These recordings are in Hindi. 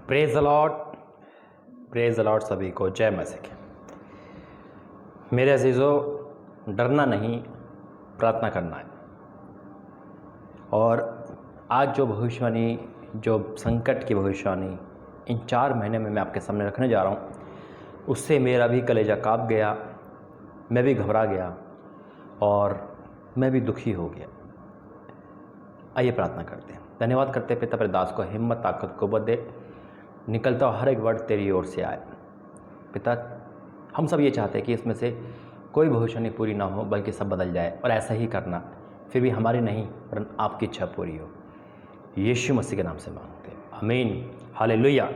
प्रेज द लॉर्ड सभी को जय मसीह की। मेरे अजीज़ों, डरना नहीं, प्रार्थना करना है। और आज जो भविष्यवाणी, जो संकट की भविष्यवाणी इन 4 महीने में मैं आपके सामने रखने जा रहा हूँ, उससे मेरा भी कलेजा काँप गया, मैं भी घबरा गया और मैं भी दुखी हो गया। आइए प्रार्थना करते हैं। धन्यवाद करते हैं पिता, अपने दास को हिम्मत ताकत कुव्वत दे, निकलता हुआ हर एक वर्ड तेरी ओर से आए। पिता, हम सब ये चाहते हैं कि इसमें से कोई भविष्यवाणी पूरी ना हो, बल्कि सब बदल जाए, और ऐसा ही करना। फिर भी हमारी नहीं, पर आपकी इच्छा पूरी हो। यीशु मसीह के नाम से मांगते हैं, आमीन, हालेलुया।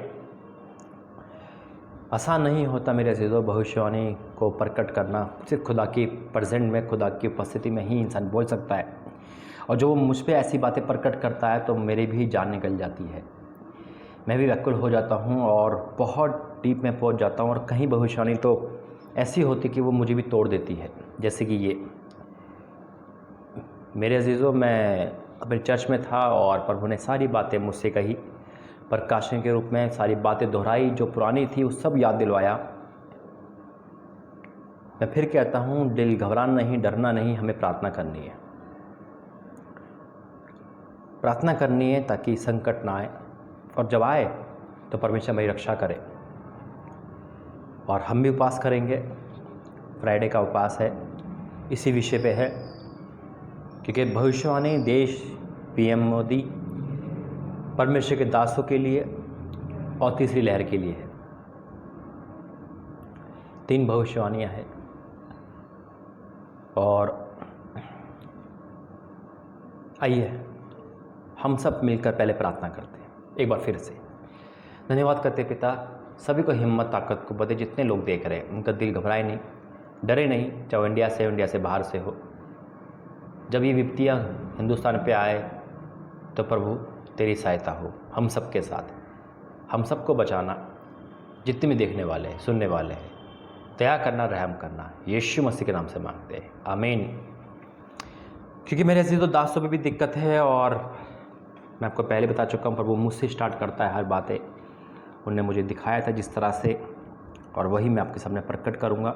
आसान नहीं होता मेरे अजीज़ों भविष्यवाणी को प्रकट करना। सिर्फ खुदा की प्रेजेंट में, खुदा की उपस्थिति में ही इंसान बोल सकता है। और जो मुझ पे ऐसी बातें प्रकट करता है तो मेरी भी जान निकल जाती है, मैं भी व्याकुल हो जाता हूँ और बहुत डीप में पहुँच जाता हूँ। और कहीं भविष्यवाणी तो ऐसी होती कि वो मुझे भी तोड़ देती है, जैसे कि ये। मेरे अजीज़ों, मैं अपने चर्च में था और प्रभु ने सारी बातें मुझसे कही, प्रकाशन के रूप में सारी बातें दोहराई, जो पुरानी थी वो सब याद दिलवाया। मैं फिर कहता हूँ, दिल घबराना नहीं, डरना नहीं, हमें प्रार्थना करनी है। प्रार्थना करनी है ताकि संकट ना आए, और जब आए तो परमेश्वर मेरी रक्षा करे। और हम भी उपवास करेंगे। फ्राइडे का उपवास है, इसी विषय पे है, क्योंकि भविष्यवाणी देश, पीएम मोदी, परमेश्वर के दासों के लिए और तीसरी लहर के लिए है। 3 भविष्यवाणियाँ हैं। और आइए हम सब मिलकर पहले प्रार्थना करते हैं एक बार फिर से। धन्यवाद करते पिता, सभी को हिम्मत ताकत को बदे, जितने लोग देख रहे हैं उनका दिल घबराए नहीं, डरे नहीं, चाहे इंडिया से हो, इंडिया से बाहर से हो। जब ये विपत्तियाँ हिंदुस्तान पे आए तो प्रभु तेरी सहायता हो हम सब के साथ, हम सबको बचाना। जितने भी देखने वाले हैं, सुनने वाले हैं, दया करना, रहम करना, यीशु मसीह के नाम से मांगते हैं, आमीन। क्योंकि मेरे अजीज़ों दासों पे भी दिक्कत है, और मैं आपको पहले बता चुका हूँ, प्रभु मुझसे स्टार्ट करता है हर बातें। उन्होंने मुझे दिखाया था जिस तरह से, और वही मैं आपके सामने प्रकट करूँगा।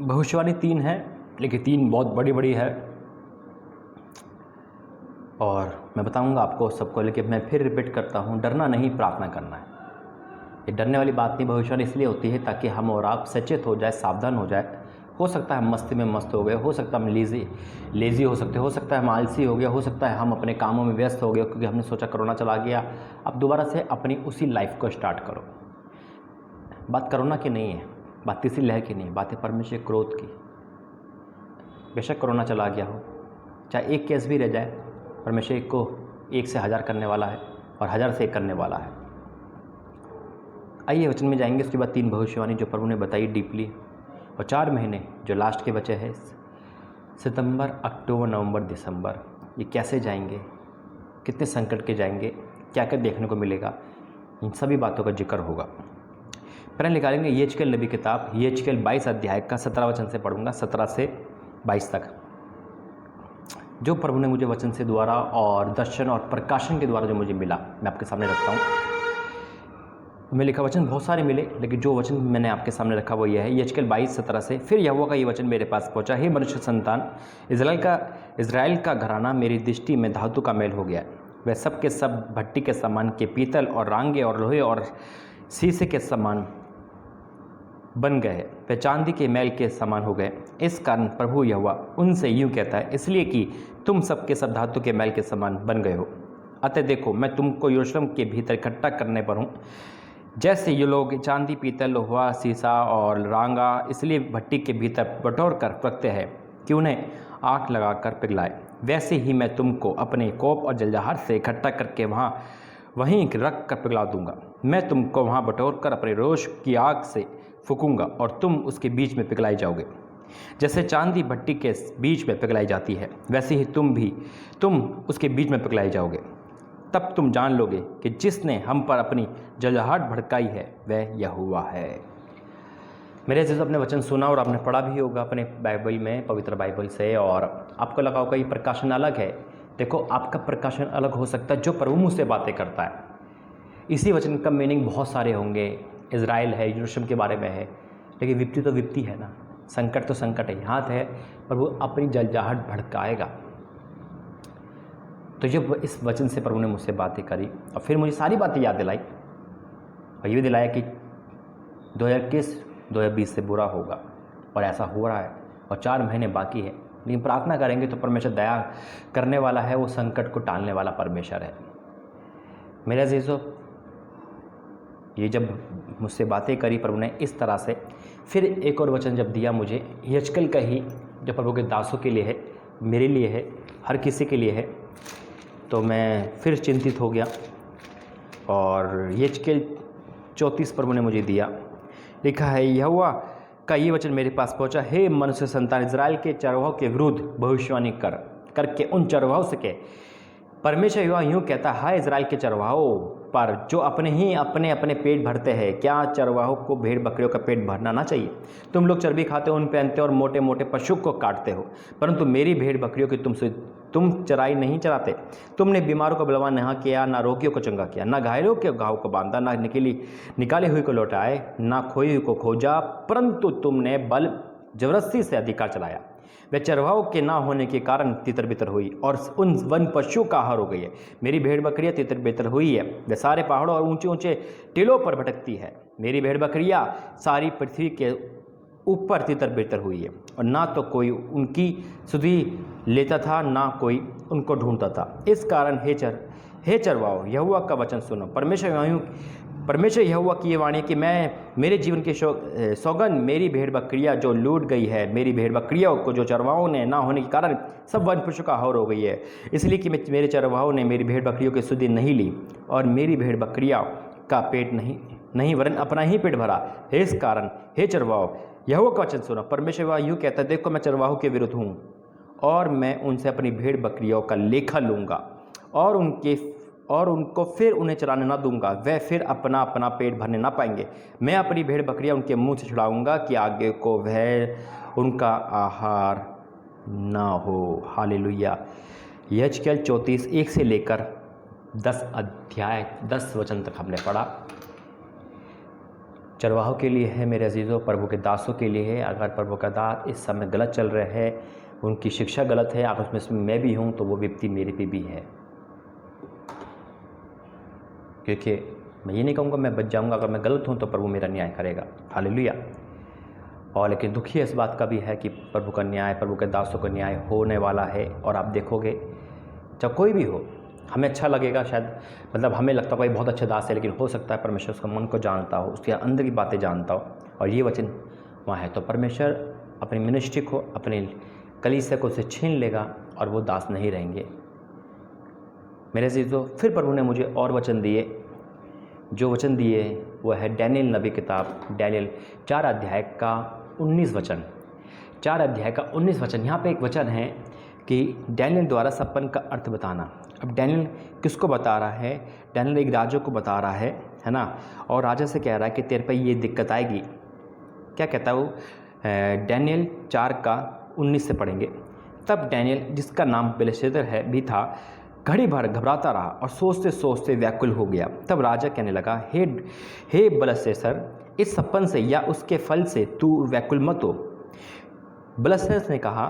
भविष्यवाणी 3 है, लेकिन 3 बहुत बड़ी बड़ी है, और मैं बताऊँगा आपको सबको। लेकिन मैं फिर रिपीट करता हूँ, डरना नहीं, प्रार्थना करना है। ये डरने वाली बात नहीं। भविष्यवाणी इसलिए होती है ताकि हम और आप सचेत हो जाए, सावधान हो जाए। हो सकता है हम मस्ती में मस्त हो गए, हो सकता है हम लेज़ी हो सकता है हम आलसी हो गया, हो सकता है हम अपने कामों में व्यस्त हो गए, क्योंकि हमने सोचा कोरोना चला गया। अब दोबारा से अपनी उसी लाइफ को स्टार्ट करो। बात कोरोना की नहीं है, बात तीसरी लहर की नहीं है, बात है परमेश्वर के क्रोध की। बेशक कोरोना चला गया हो, चाहे एक केस भी रह जाए, परमेश्वर को 1 से 1000 करने वाला है, और 1000 से 1 करने वाला है। आइए वचन में जाएंगे। उसके बाद 3 भविष्यवाणी जो प्रभु ने बताई डीपली, और 4 महीने जो लास्ट के बचे हैं, सितंबर, अक्टूबर, नवंबर, दिसंबर, ये कैसे जाएंगे, कितने संकट के जाएंगे, क्या क्या देखने को मिलेगा, इन सभी बातों का जिक्र होगा। पहले निकालेंगे यहेजकेल नबी किताब, यहेजकेल 22 अध्याय का 17 वचन से पढ़ूंगा, 17 से 22 तक। जो प्रभु ने मुझे वचन से द्वारा और दर्शन और प्रकाशन के द्वारा जो मुझे मिला, मैं आपके सामने रखता हूँ। मैं लिखा वचन बहुत सारे मिले, लेकिन जो वचन मैंने आपके सामने रखा वो यह है, यहेजकेल 22:17 से। फिर यहोवा का ये वचन मेरे पास पहुंचा, हे मनुष्य संतान, इज़राइल का घराना मेरी दृष्टि में धातु का मैल हो गया। वह सब के सब भट्टी के समान के पीतल और रांगे और लोहे और शीशे के समान बन गए, वे चांदी के मैल के समान हो गए। इस कारण प्रभु यहोवा उनसे यूँ कहता है, इसलिए कि तुम सब के सब धातु के मैल के समान बन गए हो। अतः देखो, मैं तुमको यरूशलेम के भीतर इकट्ठा करने पर हूँ, जैसे ये लोग चांदी, पीतल, लोहा, शीशा और रांगा इसलिए भट्टी के भीतर बटोर कर रखते हैं कि उन्हें आग लगाकर पिघलाए, वैसे ही मैं तुमको अपने कोप और जलजलाहट से इकट्ठा करके वहीं रख कर पिघला दूंगा। मैं तुमको वहाँ बटोर कर अपने रोष की आग से फूकूंगा, और तुम उसके बीच में पिघलाए जाओगे। जैसे चांदी भट्टी के बीच में पिघलाई जाती है, वैसे ही तुम उसके बीच में पिघलाए जाओगे। तब तुम जान लोगे कि जिसने हम पर अपनी जलजलाहट भड़काई है वह यहोवा है। मेरे जैसे अपने वचन सुना और आपने पढ़ा भी होगा अपने बाइबल में, पवित्र बाइबल से, और आपको लगा होगा ये प्रकाशन अलग है, देखो, आपका प्रकाशन अलग हो सकता है, जो प्रभु मुझसे बातें करता है। इसी वचन का मीनिंग बहुत सारे होंगे। इज़राइल है, यरूशलेम के बारे में है, लेकिन विपत्ति तो विपत्ति है ना, संकट तो संकट है। यहाँ है प्रभु अपनी जलजाहट भड़काएगा। तो जब इस वचन से प्रभु ने मुझसे बातें करी और फिर मुझे सारी बातें याद दिलाई और ये भी दिलाया कि 2021-2020 से बुरा होगा, और ऐसा हो रहा है और 4 महीने बाकी है। लेकिन प्रार्थना करेंगे तो परमेश्वर दया करने वाला है, वो संकट को टालने वाला परमेश्वर है। मेरे अजीज़ों, ये जब मुझसे बातें करी प्रभु ने इस तरह से, फिर एक और वचन जब दिया मुझे, यजकल का ही, जो प्रभु के दासों के लिए है, मेरे लिए है, हर किसी के लिए है, तो मैं फिर चिंतित हो गया। और यजकल 34 प्रभु ने मुझे दिया, लिखा है, यहोवा का ये वचन मेरे पास पहुंचा, हे मनुष्य संतान, इज़राइल के चरवाहों के विरुद्ध भविष्यवाणी करके उन चरवाहों से कह, परमेश्वर यहोवा यूँ कहता, हाय इज़राइल के चरवाहों पर जो अपने पेट भरते हैं, क्या चरवाहों को भेड़ बकरियों का पेट भरना ना चाहिए? तुम लोग चर्बी खाते हो, उन पहनते हो और मोटे मोटे पशु को काटते हो, परंतु मेरी भेड़ बकरियों की तुम चराई नहीं चराते। तुमने बीमारों को बलवान नहीं किया, ना रोगियों को चंगा किया, ना घायलों के घाव को बांधा, ना निकाले हुए को लौटाए, ना खोई हुई को खोजा, परंतु तुमने बल जबरदस्ती से अधिकार चलाया। वे चरवाहों के ना होने के कारण तितर बितर हुई और उन वन पशुओं का आहार हो गई है। मेरी भेड़ बकरियाँ तितर बितर हुई है, वे सारे पहाड़ों और ऊंचे ऊंचे टीलों पर भटकती है। मेरी भेड़ बकरियाँ सारी पृथ्वी के ऊपर तितर बितर हुई है, और ना तो कोई उनकी सुधि लेता था, ना कोई उनको ढूंढता था। इस कारण हे चरवाओ, यहोवा का वचन सुनो। परमेश्वर यहोवा की ये वाणी कि मैं मेरे जीवन की सौगंध, मेरी भेड़ बकरियाँ जो लूट गई है, मेरी भेड़ बकरियों को जो चरवाहों ने ना होने के कारण सब वन पशु का आहार हो गई है, इसलिए कि मेरे चरवाहों ने मेरी भेड़ बकरियों की सुधि नहीं ली और मेरी भेड़ बकरियाँ का पेट नहीं वरन अपना ही पेट भरा। इस कारण हे चरवाओ, यहोवा का वचन सुनो। परमेश्वर यूँ कहता है, देखो मैं चरवाहों के विरुद्ध हूँ और मैं उनसे अपनी भेड़ बकरियों का लेखा लूँगा और उनको फिर उन्हें चराने ना दूंगा। वे फिर अपना पेट भरने ना पाएंगे। मैं अपनी भेड़ बकरियां उनके मुंह से छुड़ाऊंगा कि आगे को वह उनका आहार ना हो। हालेलुया। यजकेल 34 1 से लेकर 10 वचन तक हमने पढ़ा। चरवाहों के लिए है मेरे अजीज़ों, प्रभु के दासों के लिए है। अगर प्रभु का दास इस समय गलत चल रहे हैं, उनकी शिक्षा गलत है, अगर उसमें मैं भी हूँ तो वो विपत्ति मेरे पे भी है, क्योंकि मैं ये नहीं कहूँगा मैं बच जाऊँगा। अगर मैं गलत हूँ तो प्रभु मेरा न्याय करेगा। हालेलुया। और लेकिन दुखी इस बात का भी है कि प्रभु का न्याय, प्रभु के दासों का न्याय होने वाला है। और आप देखोगे, जब कोई भी हो, हमें अच्छा लगेगा शायद, मतलब हमें लगता है कोई बहुत अच्छा दास है, लेकिन हो सकता है परमेश्वर उसका मन को जानता हो, उसके अंदर की बातें जानता हो, और ये वचन वहाँ है, तो परमेश्वर अपनी मिनिस्ट्री को, अपने कलीसिया को उसे छीन लेगा और वो दास नहीं रहेंगे। मेरे अजीज़ों, फिर प्रभु ने मुझे और वचन दिए। जो वचन दिए वो है डैनियल नबी किताब, डैनियल 4 अध्याय का 19 वचन। 4 अध्याय का 19 वचन। यहाँ पे एक वचन है कि डैनियल द्वारा सपन का अर्थ बताना। अब डैनियल किसको बता रहा है? डैनियल एक राजा को बता रहा है ना, और राजा से कह रहा है कि तेरे पे ये दिक्कत आएगी। क्या कहता है वो? डैनियल 4 का 19 से पढ़ेंगे। तब डैनियल, जिसका नाम बेलशस्सर है भी था, घड़ी भर घबराता रहा और सोचते सोचते व्याकुल हो गया। तब राजा कहने लगा, हे बेलशस्सर, इस सपन से या उसके फल से तू व्याकुल मत हो। बेलशस्सर ने कहा,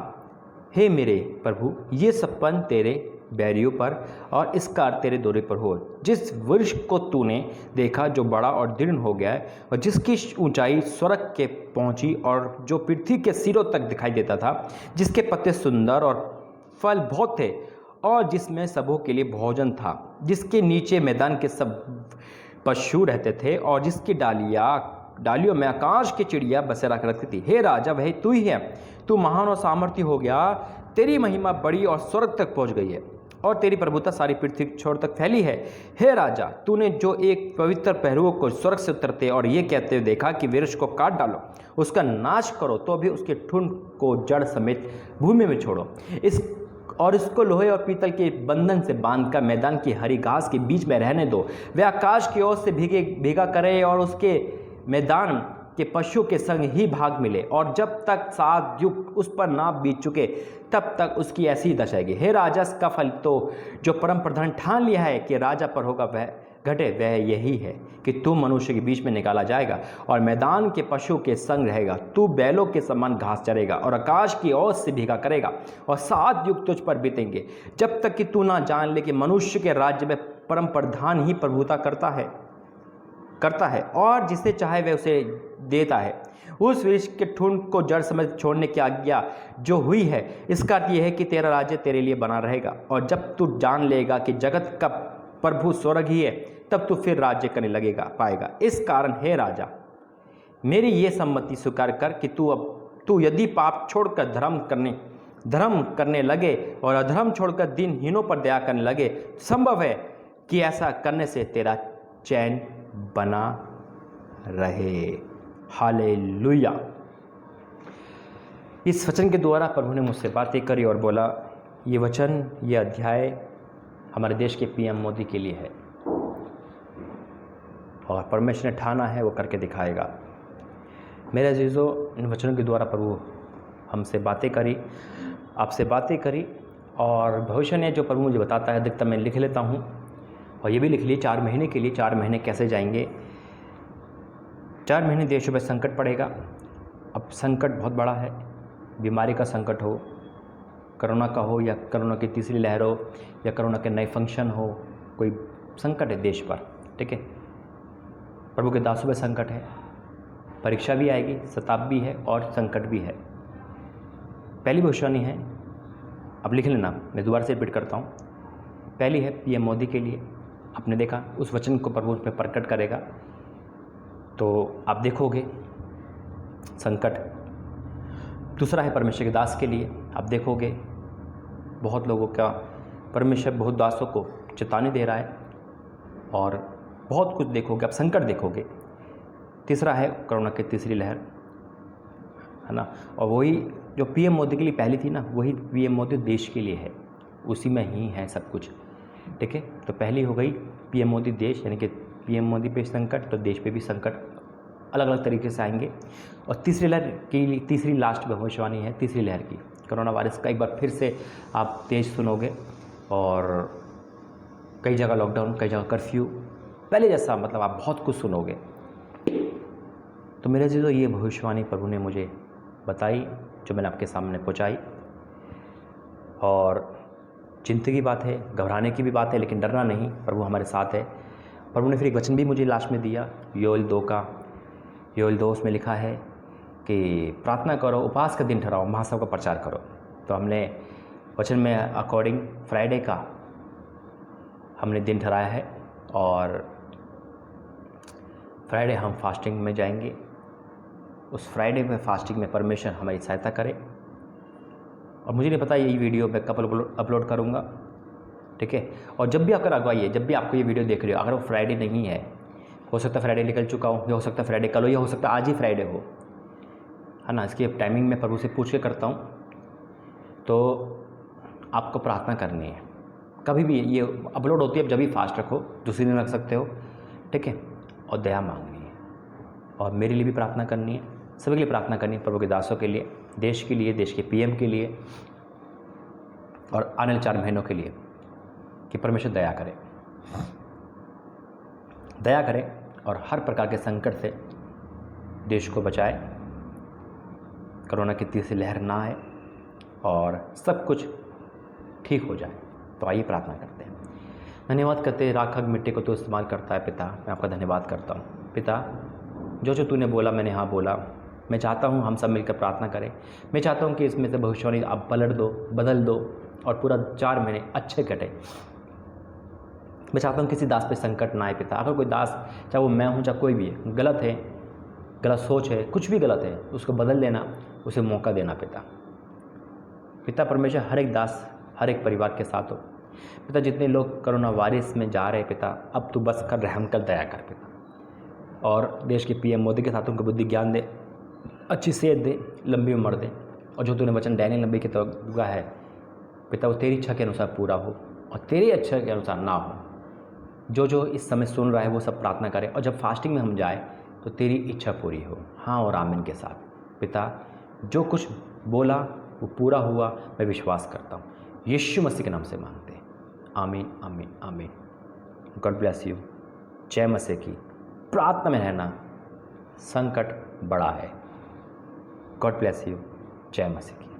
हे मेरे प्रभु, ये सपन तेरे बैरियों पर और इसका अर्थ तेरे दौरे पर हो। जिस वृक्ष को तूने देखा जो बड़ा और दृढ़ हो गया है और जिसकी ऊंचाई स्वर्ग के पहुंची और जो पृथ्वी के सिरों तक दिखाई देता था, जिसके पत्ते सुंदर और फल बहुत थे और जिसमें सबों के लिए भोजन था, जिसके नीचे मैदान के सब पशु रहते थे और जिसकी डालियों में आकाश की चिड़िया बसेरा करती थी। हे राजा, वही तू ही है। तू महान और सामर्थ्य हो गया, तेरी महिमा बड़ी और स्वर्ग तक पहुंच गई है और तेरी प्रभुता सारी पृथ्वी छोर तक फैली है। हे राजा, तूने जो एक पवित्र पहरुओं को स्वर्ग से उतरते और ये कहते हुए देखा कि वृक्ष को काट डालो, उसका नाश करो, तो भी उसके ठुंड को जड़ समेत भूमि में छोड़ो, इसको लोहे और पीतल के बंधन से बांधकर मैदान की हरी घास के बीच में रहने दो। वह आकाश की ओर से भीगा करे और उसके मैदान के पशु के संग ही भाग मिले, और जब तक 7 युग उस पर ना बीत चुके तब तक उसकी ऐसी ही दशा आएगी। हे राजा, इसका फल तो जो परम प्रधान ठान लिया है कि राजा पर होगा वह घटे, वह यही है कि तू मनुष्य के बीच में निकाला जाएगा और मैदान के पशु के संग रहेगा। तू बैलों के समान घास चरेगा और आकाश की ओस से भीगा करेगा, और 7 युग तुझ पर बीतेंगे, जब तक कि तू ना जान ले कि मनुष्य के राज्य में परम प्रधान ही प्रभुता करता है और जिसे चाहे वह उसे देता है। उस वृक्ष के ठुंड को जड़ समेत छोड़ने की आज्ञा जो हुई है, इसका अर्थ यह है कि तेरा राज्य तेरे लिए बना रहेगा, और जब तू जान लेगा कि जगत का प्रभु स्वर्ग ही है, तब तू फिर राज्य करने पाएगा। इस कारण हे राजा, मेरी ये सम्मति स्वीकार कर कि तू यदि पाप छोड़कर धर्म करने लगे और अधर्म छोड़कर दीनहीनों पर दया करने लगे, संभव है कि ऐसा करने से तेरा चैन बना रहे। हालेलुया। इस वचन के द्वारा प्रभु ने मुझसे बातें करी और बोला, ये वचन, ये अध्याय हमारे देश के पीएम मोदी के लिए है, और परमेश्वर ने ठाना है वो करके दिखाएगा। मेरे अजीज़ों, इन वचनों के द्वारा प्रभु हमसे बातें करी, आपसे बातें करी, और भविष्य ने जो प्रभु मुझे बताता है अधिकतर मैं लिख लेता हूँ, और ये भी लिख लिए 4 महीने के लिए। 4 महीने कैसे जाएंगे? 4 महीने देशों में संकट पड़ेगा। अब संकट बहुत बड़ा है, बीमारी का संकट हो, कोरोना का हो, या कोरोना की तीसरी लहर हो, या कोरोना के नए फंक्शन हो, कोई संकट है देश पर, ठीक है। प्रभु के दासों में संकट है, परीक्षा भी आएगी, सताप भी है और संकट भी है। पहली भविष्यवाणी है, अब लिख लेना, मैं दोबारा से रिपीट करता हूँ। पहली है पीएम मोदी के लिए, आपने देखा उस वचन को प्रभु उस पर प्रकट करेगा, तो आप देखोगे संकट। दूसरा है परमेश्वर के दास के लिए, आप देखोगे बहुत लोगों का, परमेश्वर बहुत दासों को चेतावनी दे रहा है, और बहुत कुछ देखोगे, आप संकट देखोगे। तीसरा है कोरोना की तीसरी लहर, है ना, और वही जो पीएम मोदी के लिए पहली थी ना, वही पीएम मोदी देश के लिए है, उसी में ही है सब कुछ, ठीक है। तो पहली हो गई पीएम मोदी देश, यानी कि पीएम मोदी पे संकट, तो देश पे भी संकट अलग अलग तरीके से आएंगे। और तीसरी लहर की तीसरी लास्ट भविष्यवाणी है तीसरी लहर की, कोरोना वायरस का। एक बार फिर से आप तेज सुनोगे, और कई जगह लॉकडाउन, कई जगह कर्फ्यू, पहले जैसा, मतलब आप बहुत कुछ सुनोगे। तो मेरे जीजो, ये भविष्यवाणी प्रभु ने मुझे बताई, जो मैंने आपके सामने पहुंचाई, और चिंता की बात है, घबराने की भी बात है, लेकिन डरना नहीं, प्रभु हमारे साथ है। प्रभु ने फिर एक वचन भी मुझे लास्ट में दिया, योएल 2 उसमें लिखा है कि प्रार्थना करो, उपवास का दिन ठहराओ, महासभा का प्रचार करो। तो हमने वचन में अकॉर्डिंग फ्राइडे का हमने दिन ठहराया है, और फ्राइडे हम फास्टिंग में जाएंगे। उस फ्राइडे में फास्टिंग में परमेश्वर हमारी सहायता करे। और मुझे नहीं पता ये वीडियो मैं कब अपलोड करूँगा, ठीक है। और जब भी आपका अगुवाई है, जब भी आपको ये वीडियो देख रहे हो, अगर वो फ्राइडे नहीं है, हो सकता है फ्राइडे निकल चुका हो, या हो सकता है फ्राइडे कल हो, या हो सकता है आज ही फ्राइडे हो, है ना। इसकी टाइमिंग मैं प्रभु से पूछ के करता हूँ। तो आपको प्रार्थना करनी है, कभी भी ये अपलोड होती है, अब जब भी फास्ट रखो, दूसरे दिन रख सकते हो, ठीक है। और दया मांगनी है, और मेरे लिए भी प्रार्थना करनी है, सभी के लिए प्रार्थना करनी है, प्रभु के दासों के लिए, देश के लिए, देश के पीएम के लिए, और आने वाले 4 महीनों के लिए, कि परमेश्वर दया करे और हर प्रकार के संकट से देश को बचाए, कोरोना की तीसरी लहर ना आए, और सब कुछ ठीक हो जाए। तो आइए प्रार्थना करते हैं। धन्यवाद करते हैं, राख मिट्टी को तो इस्तेमाल करता है पिता, मैं आपका धन्यवाद करता हूँ पिता, जो तूने बोला मैंने हाँ बोला। मैं चाहता हूँ हम सब मिलकर प्रार्थना करें। मैं चाहता हूँ कि इसमें से भविष्यवाणी आप बदल दो और पूरा 4 महीने अच्छे कटे। मैं चाहता हूँ किसी दास पे संकट ना आए पिता। अगर कोई दास, चाहे वो मैं हूँ चाहे कोई भी है, गलत है, गलत सोच है, कुछ भी गलत है, उसको बदल देना, उसे मौका देना पिता परमेश्वर हर एक दास, हर एक परिवार के साथ हो पिता। जितने लोग कोरोना वायरस में जा रहे हैं पिता, अब तू बस कर, रहम कर, दया कर पिता। और देश के पीएम मोदी के साथ उनको बुद्धि ज्ञान दे, अच्छी सेहत दे, लंबी उम्र दे। और जो तूने वचन डैनियल नबी की तरफ दुआ है पिता, वो तेरी इच्छा के अनुसार पूरा हो और तेरी इच्छा के अनुसार ना हो। जो इस समय सुन रहा है वो सब प्रार्थना करे। और जब फास्टिंग में हम जाए तो तेरी इच्छा पूरी हो। हाँ और आमीन के साथ। पिता, जो कुछ बोला वो पूरा हुआ, मैं विश्वास करता हूँ। यीशु मसीह के नाम से मांगते हैं, आमीन आमीन आमीन। God bless you. जय मसीह की। प्रार्थना में रहना, संकट बड़ा है। God bless you. जय मसीह की।